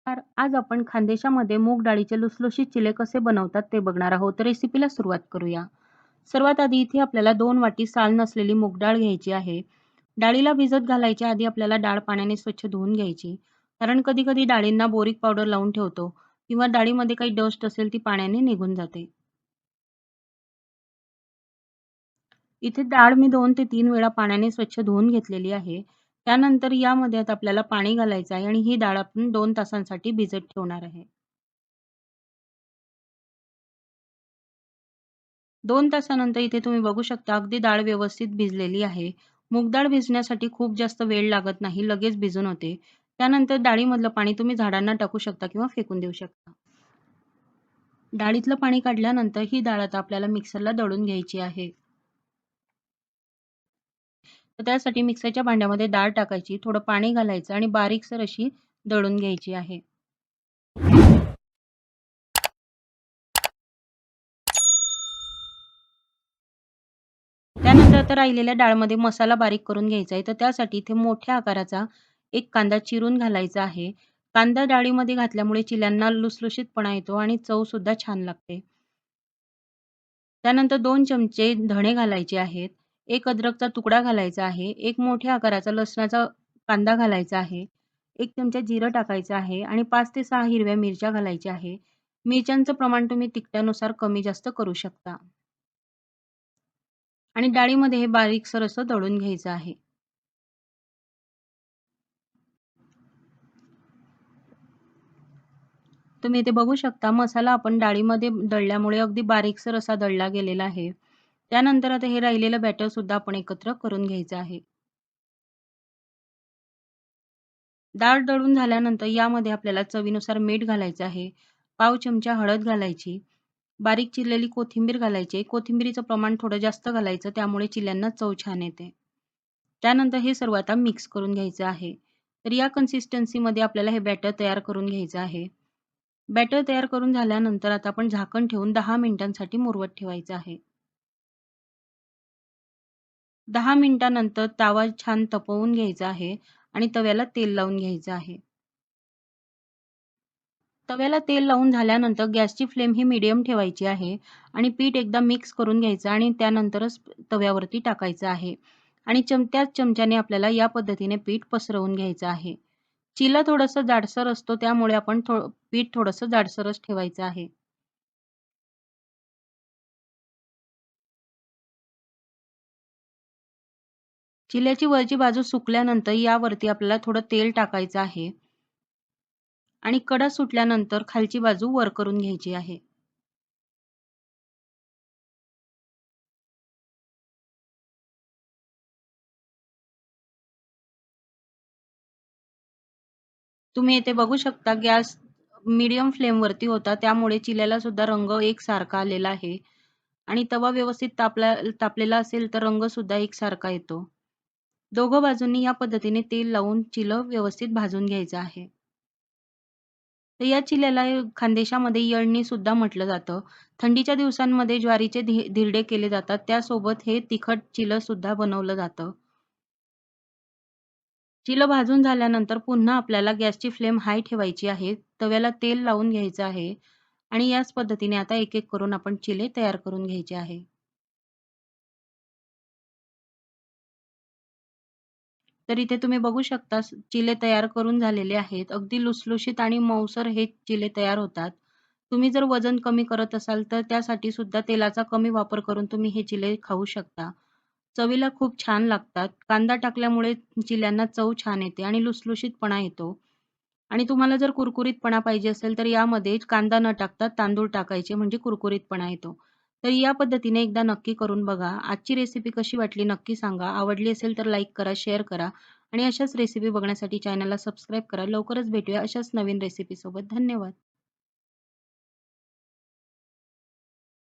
आज आपण खानदेशामध्ये मूग डाळीचे लुसलुशीत चिले कसे बनवतात ते बघणार आहोत. तर रेसिपीला सुरुवात करूया. सर्वात आधी इथे आपल्याला 2 वाटी साल नसलेली मूग डाळ घ्यायची आहे. डाळीला भिजत घालायच्या आधी आपल्याला डाळ पाण्याने स्वच्छ धुवून घ्यायची. कारण कधी-कधी डाळींना बोरिक पावडर लावून ठेवतो किंवा डाळीमध्ये काही डस्ट असेल ती पाण्याने निघून जाते. इथे डाळ मी 2 ते 3 वेळा पाण्याने स्वच्छ धुवून घेतलेली आहे. त्यानंतर यामध्ये आता आपल्याला पाणी घालायचं आहे आणि ही डाळ आपण 2 तासांसाठी भिजत ठेवणार आहे. 2 तासानंतर इथे तुम्ही बघू शकता अगदी डाळ व्यवस्थित भिजलेली आहे. मूग डाळ भिजण्यासाठी खूप जास्त वेळ लागत नाही, लगेच भिजून होते. त्यानंतर डाळीमधलं पाणी तुम्ही झाडांना टाकू शकता किंवा फेकून देऊ शकता. डाळीतलं पाणी काढल्यानंतर ही डाळ आता आपल्याला मिक्सरला दळून घ्यायची आहे. तर त्यासाठी मिक्सरच्या भांड्यामध्ये डाळ टाकायची, थोडं पाणी घालायचं आणि बारीकसर अशी दळून घ्यायची आहे. त्यानंतर आता राहिलेल्या डाळमध्ये मसाला बारीक करून घ्यायचा आहे. तर त्यासाठी इथे मोठ्या आकाराचा एक कांदा चिरून घालायचा आहे. कांदा डाळीमध्ये घातल्यामुळे चिल्यांना लुसलुशीतपणा येतो आणि चवसुद्धा छान लागते. त्यानंतर 2 चमचे धणे घालायचे आहेत. 1 अद्रकचा तुकडा घालायचा आहे. 1 मोठ्या आकाराचा लसणाचा कांदा घालायचा आहे. 1 चमचा जिरं टाकायचं आहे आणि 5 ते 6 हिरव्या मिरच्या घालायच्या आहे. मिरच्यांचं प्रमाण तुम्ही तिखटानुसार कमी जास्त करू शकता. आणि डाळीमध्ये हे बारीकसर असं दळून घ्यायचं आहे. तुम्ही इथे बघू शकता मसाला आपण डाळीमध्ये दळल्यामुळे अगदी बारीकसर असा दळला गेलेला आहे. त्यानंतर आता हे राहिलेलं बॅटर सुद्धा आपण एकत्र करून घ्यायचं आहे. डाळ दळून झाल्यानंतर यामध्ये आपल्याला चवीनुसार मीठ घालायचं आहे. पाव चमचा हळद घालायची. बारीक चिरलेली कोथिंबीर घालायची. कोथिंबीरीचं प्रमाण थोडं जास्त घालायचं त्यामुळे चिल्यांना चव छान येते. त्यानंतर हे सर्व आता मिक्स करून घ्यायचं आहे. तर या कन्सिस्टन्सीमध्ये आपल्याला हे बॅटर तयार करून घ्यायचं आहे. बॅटर तयार करून झाल्यानंतर आता आपण झाकण ठेवून 10 मिनिटांसाठी मुरवत ठेवायचं आहे. 10 मिनिटानंतर तवा छान तपवून घ्यायचा आहे आणि तव्याला तेल लावून घ्यायचं आहे. तव्याला तेल लावून झाल्यानंतर गॅसची फ्लेम ही मीडियम ठेवायची आहे आणि पीठ एकदा मिक्स करून घ्यायचं आणि त्यानंतरच तव्यावरती टाकायचं आहे आणि त्याच चमच्याने आपल्याला या पद्धतीने पीठ पसरवून घ्यायचं आहे. चिला थोडंसं जाडसर असतो त्यामुळे आपण पीठ थोडंसं जाडसरच ठेवायचं आहे. चिल्याची वरची बाजू सुकल्यानंतर यावरती आपल्याला थोडं तेल टाकायचं आहे आणि कडा सुटल्यानंतर खालची बाजू वर करून घ्यायची आहे. तुम्ही इथे बघू शकता गॅस मीडियम फ्लेमवरती होता त्यामुळे चिल्याला सुद्धा रंग एकसारखा आलेला आहे आणि तवा व्यवस्थित तापलेला असेल तर रंग सुद्धा एकसारखा येतो. दोघं बाजूंनी या पद्धतीने तेल लावून चिलं व्यवस्थित भाजून घ्यायचं आहे. तर या चिल्याला खानदेशामध्ये येळणी सुद्धा म्हटलं जातं. थंडीच्या दिवसांमध्ये ज्वारीचे धिरडे केले जातात. त्यासोबत हे तिखट चिलं सुद्धा बनवलं जातं. चिलं भाजून झाल्यानंतर पुन्हा आपल्याला गॅसची फ्लेम हाय ठेवायची आहे. तव्याला तेल लावून घ्यायचं आहे आणि याच पद्धतीने आता एक-एक करून आपण चिले तयार करून घ्यायचे आहे. तर इथे तुम्ही बघू शकता चिले तयार करून झालेले आहेत. अगदी लुसलुशीत आणि मऊसर हे चिले तयार होतात. तुम्ही जर वजन कमी करत असाल तर त्यासाठी सुद्धा तेलाचा कमी वापर करून तुम्ही हे चिले खाऊ शकता. चवीला खूप छान लागतात. कांदा टाकल्यामुळे चिल्यांना चव छान येते आणि लुसलुशीतपणा येतो. आणि तुम्हाला जर कुरकुरीतपणा पाहिजे असेल तर यामध्ये कांदा न टाकता तांदूळ टाकायचे म्हणजे कुरकुरीतपणा येतो. तर या पद्धतीने एकदा नक्की करून बघा. आजची रेसिपी कशी वाटली नक्की सांगा. आवडली असेल तर लाईक करा, शेअर करा आणि अशाच रेसिपी बघण्यासाठी चॅनलला सबस्क्राईब करा. लवकरच भेटूया अशाच नवीन रेसिपीसोबत. धन्यवाद.